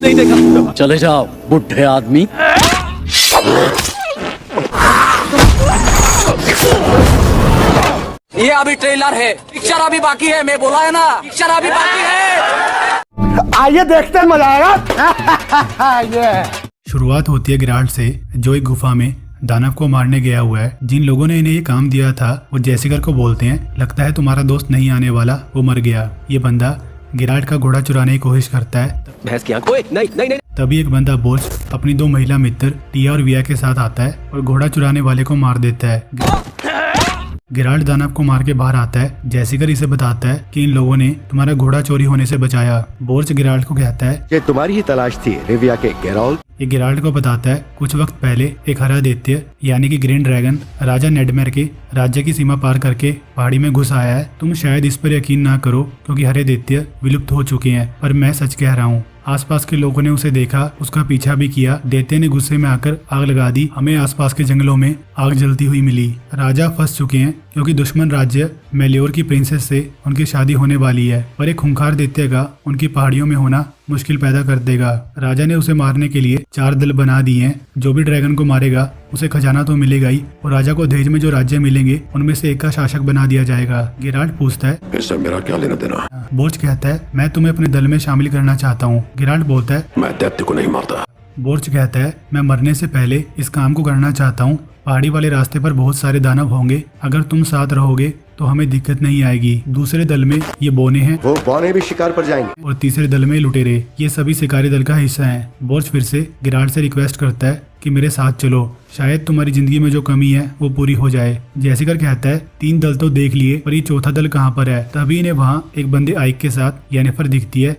नहीं देखा। चले जाओ बुढ़े आदमी। ये अभी ट्रेलर है, पिक्चर अभी बाकी है। मैं बोला है ना, पिक्चर अभी बाकी है। आइए देखते हैं, मजा आएगा। शुरुआत होती है गिराल्ट से, जो एक गुफा में दानव को मारने गया हुआ है। जिन लोगों ने इन्हें ये काम दिया था वो जेसिका को बोलते हैं, लगता है तुम्हारा दोस्त नहीं आने वाला, वो मर गया। ये बंदा गिराल्ट का घोड़ा चुराने की कोशिश करता है। भैंस की आंख। ओए, नहीं। तभी एक बंदा बोर्च अपनी 2 महिला मित्र टिया और विया के साथ आता है और घोड़ा चुराने वाले को मार देता है। गिराल्ट दानव को मार के बाहर आता है। जेसिका इसे बताता है कि इन लोगों ने तुम्हारा घोड़ा चोरी होने से बचाया। बोर्च गिराल्ट को कहता है ये तुम्हारी ही तलाश थी रिविया के गेराल्ट। ये गिराल्ट को बताता है कुछ वक्त पहले एक हरा दैत्य यानी कि ग्रीन ड्रैगन राजा नेडमेर के राज्य की सीमा पार करके पहाड़ी में घुस आया है। तुम शायद इस पर यकीन ना करो क्योंकि हरे दैत्य विलुप्त हो चुके हैं, पर मैं सच कह रहा हूँ। आसपास के लोगों ने उसे देखा, उसका पीछा भी किया। दैत्य ने गुस्से में आकर आग लगा दी। हमें आसपास के जंगलों में आग जलती हुई मिली। राजा फंस चुके हैं क्योंकि दुश्मन राज्य मेल्योर की प्रिंसेस से उनकी शादी होने वाली है, पर एक खूंखार दैत्य का उनकी पहाड़ियों में होना मुश्किल पैदा कर देगा। राजा ने उसे मारने के लिए 4 दल बना दिए हैं। जो भी ड्रैगन को मारेगा उसे खजाना तो मिलेगा ही, और राजा को दहेज में जो राज्य मिलेंगे उनमें से एक का शासक बना दिया जाएगा। गिराल्ट पूछता है इससे मेरा क्या लेना देना? बोर्च कहता है मैं तुम्हें अपने दल में शामिल करना चाहता हूँ। गिराल्ट बोलता है मैं दैत्य को नहीं मारता। बोर्च कहता है मैं मरने से पहले इस काम को करना चाहता हूँ। पहाड़ी वाले रास्ते पर बहुत सारे दानव होंगे, अगर तुम साथ रहोगे तो हमें दिक्कत नहीं आएगी। दूसरे दल में ये बोने हैं, वो बौने भी शिकार पर जाएंगे, और तीसरे दल में लुटेरे। ये सभी शिकारी दल का हिस्सा हैं। बोर्च फिर से गिराल्ट से रिक्वेस्ट करता है कि मेरे साथ चलो, शायद तुम्हारी जिंदगी में जो कमी है वो पूरी हो जाए। जेसिका कहता है 3 दल तो देख लिए, पर ये चौथा दल कहाँ पर है? तभी इन्हें वहाँ एक बंदे आइक के साथ येनिफर दिखती है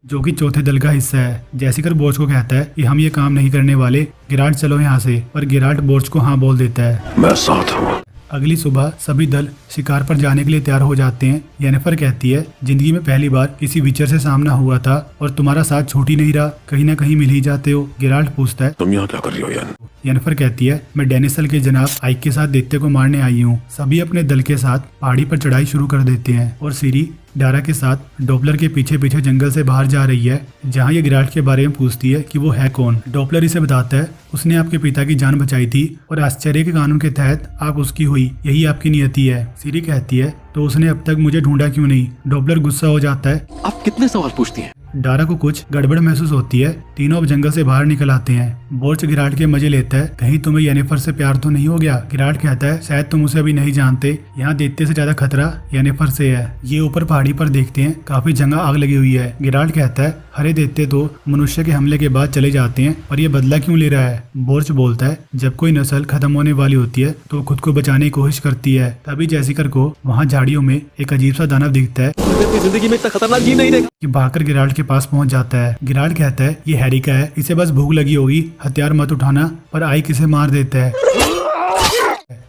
जो कि चौथे दल का हिस्सा है। जेसिका बोर्च को कहता है कि हम ये काम नहीं करने वाले, गिराल्ट चलो यहाँ से, पर गिराल्ट बोर्च को हाँ बोल देता है। मैं साथ हूँ। अगली सुबह सभी दल शिकार पर जाने के लिए तैयार हो जाते हैं। येनिफर कहती है जिंदगी में पहली बार किसी विचर से सामना हुआ था और तुम्हारा साथ छूट ही नहीं रहा, कहीं ना कहीं मिल ही जाते हो। गिराल्ट पूछता है तुम यहाँ क्या कर रही हो यान? येनिफर कहती है मैं डेनिसल के जनाब आइक के साथ दैत्य को मारने आई हूँ। सभी अपने दल के साथ पहाड़ी पर चढ़ाई शुरू कर देते हैं और सीरी डारा के साथ डॉपलर के पीछे पीछे जंगल से बाहर जा रही है, जहाँ ये गिराल्ट के बारे में पूछती है कि वो है कौन। डॉपलर इसे बताता है उसने आपके पिता की जान बचाई थी और आश्चर्य के कानून के तहत आप उसकी हुई, यही आपकी नियति है। सीरी कहती है तो उसने अब तक मुझे ढूंढा क्यों नहीं? डॉपलर गुस्सा हो जाता है आप कितने सवाल पूछती हैं? डारा को कुछ गड़बड़ महसूस होती है। तीनों अब जंगल से बाहर निकल आते हैं। बोर्च गिराल्ट के मजे लेता है, कहीं तुम्हें येनिफर से प्यार तो नहीं हो गया? गिराल्ट कहता है शायद तुम उसे अभी नहीं जानते, यहाँ दैत्य से ज्यादा खतरा येनिफर से है। ये ऊपर पहाड़ी पर देखते हैं काफी जगह आग लगी हुई है। गिराल्ट कहता है हरे दैत्य तो मनुष्य के हमले के बाद चले जाते हैं, पर ये बदला क्यों ले रहा है? बोर्च बोलता है जब कोई नस्ल खत्म होने वाली होती है तो खुद को बचाने की कोशिश करती है। तभी जेसिका को वहाँ झाड़ियों में एक अजीब सा दानव दिखता है जिंदगी में इतना खतरनाक जीव नहीं देखा। कि भागकर गिराल्ट के पास पहुंच जाता है। गिराल्ट कहता है ये हैरी का है, इसे बस भूख लगी होगी, हथियार मत उठाना, पर आइक इसे मार देता है।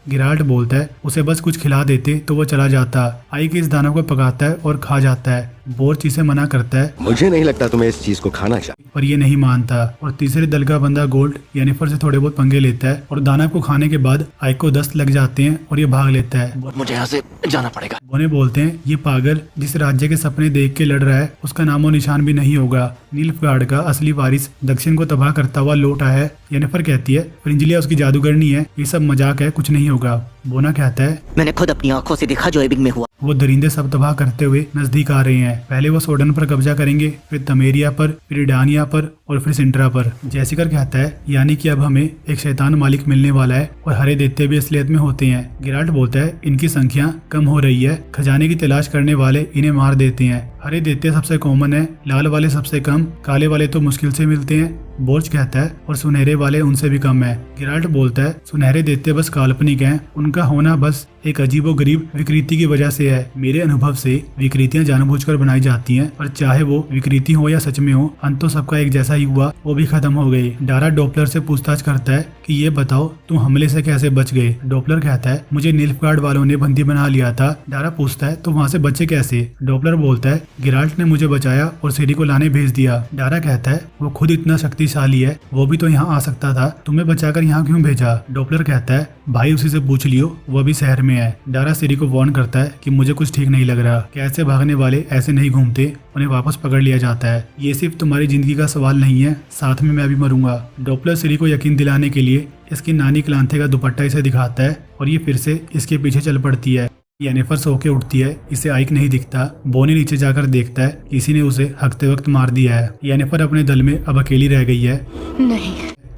गिराल्ट बोलता है उसे बस कुछ खिला देते तो वो चला जाता। आइक इस दानव को पकाता है और खा जाता है। बोर्च इसे मना करता है मुझे नहीं लगता तुम्हें इस चीज को खाना चाहिए, पर ये नहीं मानता और तीसरे दल का बंदा गोल्ड येनिफर से थोड़े बहुत पंगे लेता है और दानव को खाने के बाद आइक को दस्त लग जाते हैं और ये भाग लेता है। मुझे यहाँ से जाना पड़ेगा। बोने बोलते हैं ये पागल जिस राज्य के सपने देख के लड़ रहा है उसका नामो निशान भी नहीं होगा। नील्फगार्ड का असली वारिस दक्षिण को तबाह करता हुआ लौट आया है। येनिफर कहती है फ्रिंजलिया उसकी जादूगरनी है, ये सब मजाक है, कुछ नहीं होगा। बोना कहता है मैंने खुद अपनी आंखों से देखा जो एबिंग में हुआ। वो दरिंदे सब तबाह करते हुए नजदीक आ रहे हैं। पहले वो सोडन पर कब्जा करेंगे, फिर तमेरिया पर, फिर डानिया पर और फिर सिंट्रा पर। जेसिका कहता है यानी कि अब हमें एक शैतान मालिक मिलने वाला है और हरे दैत्य भी असलियत में होते हैं। गिराल्ट बोलता है इनकी संख्या कम हो रही है, खजाने की तलाश करने वाले इन्हें मार देते हैं। हरे दैत्य सबसे कॉमन है, लाल वाले सबसे कम, काले वाले तो मुश्किल से मिलते हैं। बोर्च कहता है और सुनहरे वाले उनसे भी कम है। गिराल्ट बोलता है सुनहरे दैत्य बस काल्पनिक हैं, उनका होना बस एक अजीबोगरीब विकृति की वजह से है। मेरे अनुभव से विकृतियां जानबूझकर बनाई जाती हैं, पर चाहे वो विकृति हो या सच में हो, अंत तो सबका एक जैसा ही हुआ, वो भी खत्म हो गई। डारा डॉपलर से पूछताछ करता है कि ये बताओ तुम हमले से कैसे बच गए? डॉपलर कहता है मुझे नील्फगार्ड वालों ने बंदी बना लिया था। डारा पूछता है तो वहाँ से बचे कैसे? डॉपलर बोलता है गिराल्ट ने मुझे बचाया और सिरी को लाने भेज दिया। डारा कहता है वो खुद इतना शक्तिशाली है, वो भी तो यहाँ आ सकता था, तुम्हें बचाकर यहाँ क्यों भेजा? डॉपलर कहता है भाई उसी से पूछ लियो, वो भी शहर में है। डारा सिरी को वार्न करता है कि मुझे कुछ ठीक नहीं लग रहा, कैसे भागने वाले ऐसे नहीं घूमते, उन्हें वापस पकड़ लिया जाता है। ये सिर्फ तुम्हारी जिंदगी का सवाल नहीं है, साथ में मैं भी मरूंगा। डॉपलर सिरी को यकीन दिलाने के लिए इसकी नानी क्लांथे का दुपट्टा इसे दिखाता है और ये फिर से इसके पीछे चल पड़ती है। येनिफर सो के उठती है, इसे आइक नहीं दिखता। बोनी नीचे जाकर देखता है किसी ने उसे हकते वक्त मार दिया है। येनिफर अपने दल में अब अकेली रह गई है। नहीं,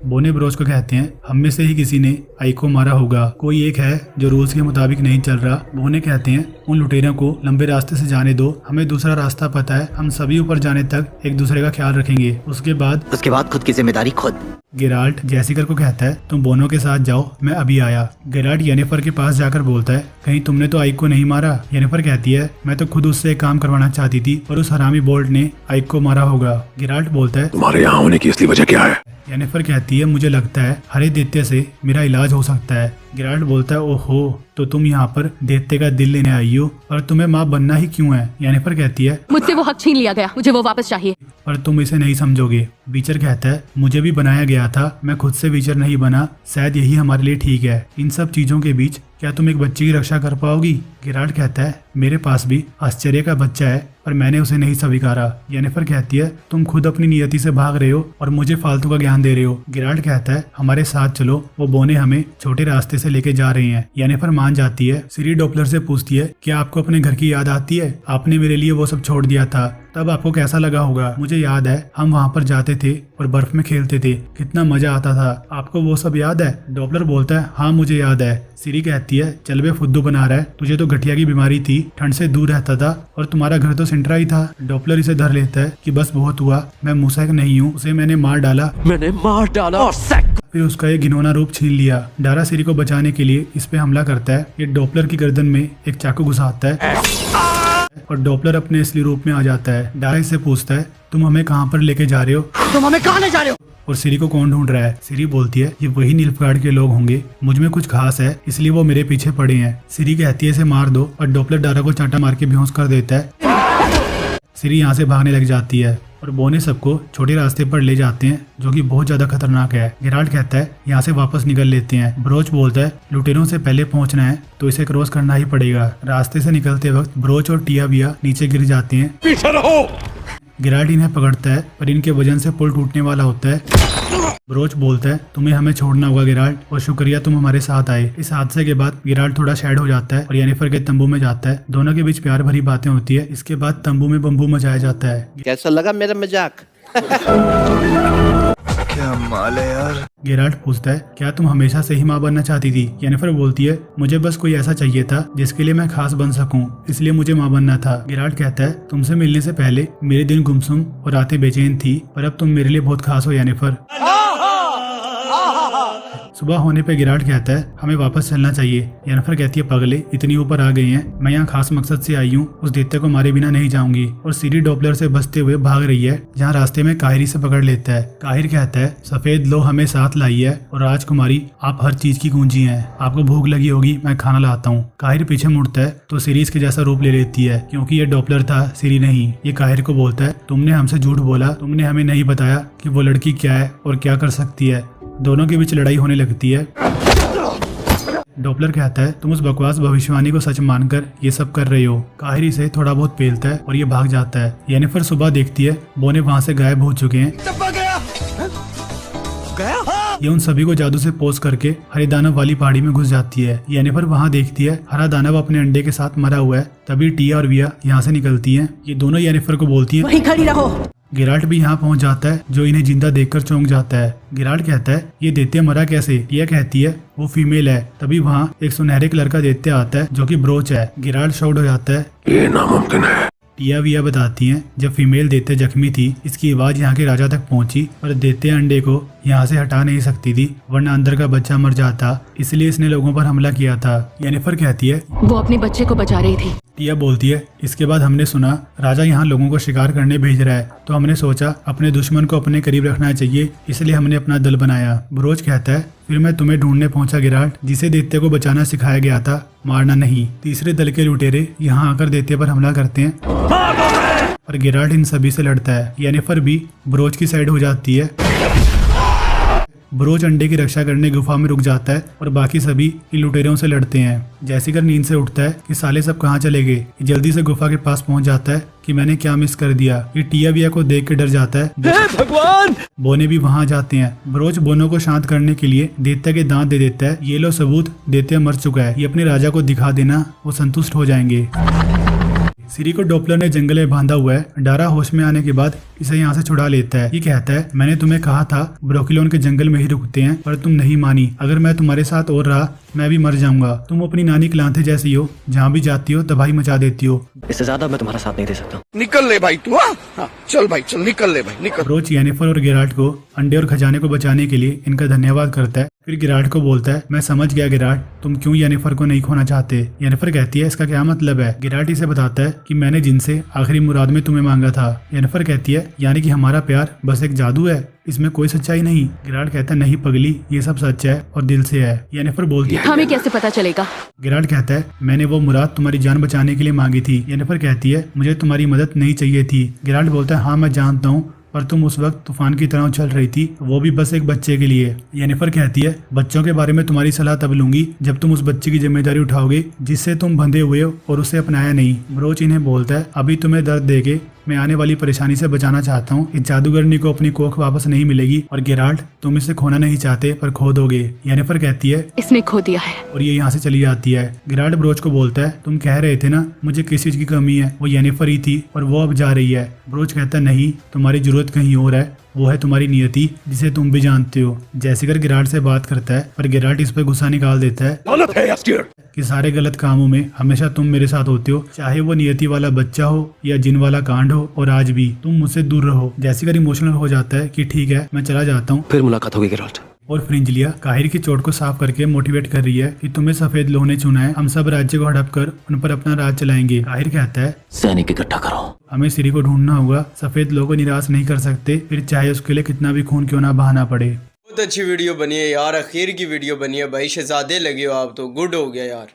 बोने ब्रोच को कहते हैं हम में से ही किसी ने आइक को मारा होगा, कोई एक है जो रूल्स के मुताबिक नहीं चल रहा। बोने कहते हैं उन लुटेरों को लंबे रास्ते से जाने दो, हमें दूसरा रास्ता पता है, हम सभी ऊपर जाने तक एक दूसरे का ख्याल रखेंगे। उसके बाद खुद की जिम्मेदारी खुद। गिराल्ट जेसिका को कहता है तुम बोनो के साथ जाओ, मैं अभी आया। गिराल्ट येनिफर के पास जाकर बोलता है कहीं तुमने तो आइक को नहीं मारा? येनिफर कहती है मैं तो खुद उससे एक काम करवाना चाहती थी, पर उस हरामी बोल्ट ने आइक को मारा होगा। गिराल्ट बोलता है तुम्हारे यहाँ होने की असली वजह क्या है? येनिफर कहती है मुझे लगता है हरे दैत्य से मेरा इलाज हो सकता है। गिराल्ट बोलता है ओहो, तो तुम यहाँ पर दैत्य का दिल लेने आई हो, और तुम्हें माँ बनना ही क्यों है? येनिफर कहती है मुझसे वो हक छीन लिया गया, मुझे वो वापस चाहिए। पर तुम इसे नहीं समझोगे। वीचर कहता है मुझे भी बनाया गया था, मैं खुद से वीचर नहीं बना, शायद यही हमारे लिए ठीक है। इन सब चीजों के बीच क्या तुम एक बच्चे की रक्षा कर पाओगी? गिराल्ट कहता है मेरे पास भी आश्चर्य का बच्चा है, पर मैंने उसे नहीं स्वीकारा। येनिफर कहती है तुम खुद अपनी नियति से भाग रहे हो और मुझे फालतू का ज्ञान दे रहे हो। गिराल्ट कहता है हमारे साथ चलो, वो बोने हमें छोटे रास्ते से लेके जा रहे हैं। येनिफर मान जाती है। सिरी डॉपलर से पूछती है क्या आपको अपने घर की याद आती है? आपने मेरे लिए वो सब छोड़ दिया था, तब आपको कैसा लगा होगा? मुझे याद है हम वहाँ पर जाते थे और बर्फ में खेलते थे, कितना मजा आता था। आपको वो सब याद है? डॉपलर बोलता है हाँ मुझे याद है। सिरी कहती है चल बे फुद्दू बना रहा है, तुझे तो गठिया की बीमारी थी, ठंड से दूर रहता था और तुम्हारा घर तो सिंटरा ही था। डॉपलर इसे धर लेता है कि बस बहुत हुआ, मैं मूसैक नहीं हूँ, उसे मैंने मार डाला और फिर उसका ये घिनौना रूप छीन लिया। डारा सिरी को बचाने के लिए इस पे हमला करता है। ये डॉपलर की गर्दन में एक चाकू घुसाता है और डॉपलर अपने असली रूप में आ जाता है। डारा इससे पूछता है तुम हमें कहाँ पर लेके जा रहे हो? तुम हमें कहाँ ले जा रहे हो? और सिरी को कौन ढूंढ रहा है? सिरी बोलती है ये वही नीलफगार्ड के लोग होंगे, मुझ में कुछ खास है इसलिए वो मेरे पीछे पड़े हैं। सिरी कहती है इसे मार दो, और डॉपलर डारा को चांटा मार के बेहोश कर देता है। सिरी यहाँ से भागने लग जाती है और बोने सबको छोटे रास्ते पर ले जाते हैं जो कि बहुत ज्यादा खतरनाक है। गिराल्ट कहता है यहाँ से वापस निकल लेते हैं। ब्रोच बोलता है लुटेरों से पहले पहुँचना है तो इसे क्रॉस करना ही पड़ेगा। रास्ते से निकलते वक्त ब्रोच और टियाविया नीचे गिर जाते हैं। पीछे रहो। गिराल्ट इन्हें पकड़ता है पर इनके वजन से पुल टूटने वाला होता है। ब्रोच बोलता है तुम्हें हमें छोड़ना होगा गिराल्ट, और शुक्रिया तुम हमारे साथ आए। इस हादसे के बाद गिराल्ट थोड़ा सैड हो जाता है और येनिफर के तंबू में जाता है। दोनों के बीच प्यार भरी बातें होती है। इसके बाद तंबू में बम्बू मचाया जाता है। कैसा लगा मेरा मजाक? क्या माल है यार। गिराल्ट पूछता है क्या तुम हमेशा से ही माँ बनना चाहती थी? येनिफर बोलती है मुझे बस कोई ऐसा चाहिए था जिसके लिए मैं खास बन सकूं, इसलिए मुझे माँ बनना था। गिराल्ट कहता है तुमसे मिलने से पहले मेरे दिन गुमसुम और रातें बेचैन थी, पर अब तुम मेरे लिए बहुत खास हो येनिफर। सुबह होने पे गिराल्ट कहता है हमें वापस चलना चाहिए। येनिफर कहती है पगले इतनी ऊपर आ गए हैं, मैं यहाँ खास मकसद से आई हूँ, उस दैत्य को मारे बिना नहीं जाऊंगी। और सिरी डॉपलर से बचते हुए भाग रही है, जहाँ रास्ते में काहिरी से पकड़ लेता है। काहिर कहता है सफेद लो हमें साथ लाई है, और राजकुमारी आप हर चीज की कुंजी हैं, आपको भूख लगी होगी मैं खाना लाता हूँ। काहिर पीछे मुड़ता है तो सिरी इसके जैसा रूप ले लेती है, क्योंकि ये डॉपलर था सिरी नहीं। ये काहिर को बोलता है तुमने हमसे झूठ बोला, तुमने हमें नहीं बताया कि वो लड़की क्या है और क्या कर सकती है। दोनों के बीच लड़ाई होने लगती है। डॉपलर कहता है तुम उस बकवास भविष्यवाणी को सच मानकर ये सब कर रहे हो। काहिर इसे थोड़ा बहुत पेलता है और ये भाग जाता है। येनिफर सुबह देखती है बोने वहाँ से गायब हो चुके हैं। ये उन सभी को जादू से पोस करके हरे दानव वाली पहाड़ी में घुस जाती है। येनिफर वहाँ देखती है हरा दानव अपने अंडे के साथ मरा हुआ है। तभी टिया और विया यहाँ से निकलती हैं। ये दोनों येनिफर को बोलती हैं वहीं खड़ी रहो। गिराल्ट भी यहाँ पहुँच जाता है, जो इन्हें जिंदा देखकर चौंक जाता है। गिराल्ट कहता है ये दैत्य मरा कैसे? टिया कहती है वो फीमेल है। तभी वहाँ एक सुनहरे कलर का दैत्य आता है जो कि ब्रोच है। गिराल्ट शॉक्ड हो जाता है। ये नामुमकिन है। टिया विया बताती हैं जब फीमेल दैत्य जख्मी थी इसकी आवाज यहाँ के राजा तक पहुँची, और दैत्य अंडे को यहाँ से हटा नहीं सकती थी वरना अंदर का बच्चा मर जाता, इसलिए इसने लोगों पर हमला किया था। येनिफर कहती है वो अपने बच्चे को बचा रही थी। टिया बोलती है इसके बाद हमने सुना राजा यहाँ लोगों को शिकार करने भेज रहा है, तो हमने सोचा अपने दुश्मन को अपने करीब रखना चाहिए, इसलिए हमने अपना दल बनाया। ब्रोच कहता है फिर मैं तुम्हें ढूंढने पहुंचा गिराल्ट, जिसे दैत्य को बचाना सिखाया गया था, मारना नहीं। तीसरे दल के लुटेरे यहाँ आकर दैत्य पर हमला करते हैं। और गेराल्ट इन सभी से लड़ता है। येनिफर भी ब्रोच की साइड हो जाती है। ब्रोच अंडे की रक्षा करने गुफा में रुक जाता है और बाकी सभी इन लुटेरों से लड़ते हैं। जैसिकर नींद से उठता है कि साले सब कहाँ चले गए। जल्दी से गुफा के पास पहुंच जाता है कि मैंने क्या मिस कर दिया। ये टिया बिया को देख के डर जाता है। भगवान! बोने भी वहां जाते हैं। ब्रोच बोनो को शांत करने के लिए दैत्य के दांत दे देता है। ये लो सबूत, दैत्य मर चुका है, ये अपने राजा को दिखा देना, वो संतुष्ट हो जाएंगे। सिरी को डॉपलर ने जंगल में बांधा हुआ है। डारा होश में आने के बाद इसे यहाँ से छुड़ा लेता है। ये कहता है मैंने तुम्हें कहा था ब्रोकिलोन के जंगल में ही रुकते हैं, पर तुम नहीं मानी। अगर मैं तुम्हारे साथ और रहा मैं भी मर जाऊंगा। तुम अपनी नानी क्लांथे जैसी हो, जहाँ भी जाती हो तबाही मचा देती हो। इससे ज्यादा मैं तुम्हारा साथ नहीं दे सकता। निकल ले भाई तू। हाँ चल भाई चल, निकल ले भाई निकल। ब्रोच येनिफर और गेराल्ट को अंडे और खजाने को बचाने के लिए इनका धन्यवाद करता है। फिर गेराल्ट को बोलता है मैं समझ गया गेराल्ट, तुम क्यों येनिफर को नहीं खोना चाहते। येनिफर कहती है इसका क्या मतलब है। गेराल्ट इसे बताता है कि मैंने जिनसे आखिरी मुराद में तुम्हें मांगा था। येनिफर कहती है यानी कि हमारा प्यार बस एक जादू है, इसमें कोई सच्चाई नहीं। गेराल्ट कहता है नहीं पगली, ये सब सच है और दिल से है। येनिफर बोलती है हमें कैसे पता चलेगा। गेराल्ट कहता है मैंने वो मुराद तुम्हारी जान बचाने के लिए मांगी थी। येनिफर कहती है मुझे तुम्हारी मदद नहीं चाहिए थी। गेराल्ट बोलता है हाँ मैं जानता हूँ, पर तुम उस वक्त तूफान की तरह उछल रही थी, वो भी बस एक बच्चे के लिए। येनिफर कहती है बच्चों के बारे में तुम्हारी सलाह तब लूंगी जब तुम उस बच्चे की जिम्मेदारी उठाओगे जिससे तुम बंधे हुए हो और उसे अपनाया नहीं। ब्रोच इन्हें बोलता है अभी तुम्हें दर्द देके मैं आने वाली परेशानी से बचाना चाहता हूँ। इस जादूगरनी को अपनी कोख वापस नहीं मिलेगी और गेराल्ट तुम इसे खोना नहीं चाहते पर खो दोगे। येनिफर कहती है इसने खो दिया है। और ये यहाँ से चली जाती है। गेराल्ट ब्रोच को बोलता है तुम कह रहे थे ना मुझे किस चीज की कमी है, वो येनिफर ही थी और वो अब जा रही है। ब्रोच कहता नहीं, तुम्हारी जरूरत कहीं और है, वो है तुम्हारी नियति जिसे तुम भी जानते हो। जैसिकर गेराल्ट से बात करता है पर गेराल्ट इस पर गुस्सा निकाल देता है गलत है यास्टियर। कि सारे गलत कामों में हमेशा तुम मेरे साथ होते हो, चाहे वो नियति वाला बच्चा हो या जिन वाला कांड हो, और आज भी तुम मुझसे दूर रहो। जैसिकर इमोशनल हो जाता है कि ठीक है मैं चला जाता हूँ। फिर मुलाकात होगी गेराल्ट। और फ्रिंजलिया काहिर की चोट को साफ करके मोटिवेट कर रही है कि तुम्हें सफेद लोगों ने चुना है, हम सब राज्य को हड़प कर उन पर अपना राज चलाएंगे। काहिर कहता है सैनिक इकट्ठा करो, हमें सिरी को ढूंढना होगा, सफेद लोगों को निराश नहीं कर सकते, फिर चाहे उसके लिए कितना भी खून क्यों ना बहाना पड़े। बहुत अच्छी वीडियो बनी है यार, आखिर की वीडियो बनी है भाई, शहजादे लगे हो आप तो, गुड हो गया यार।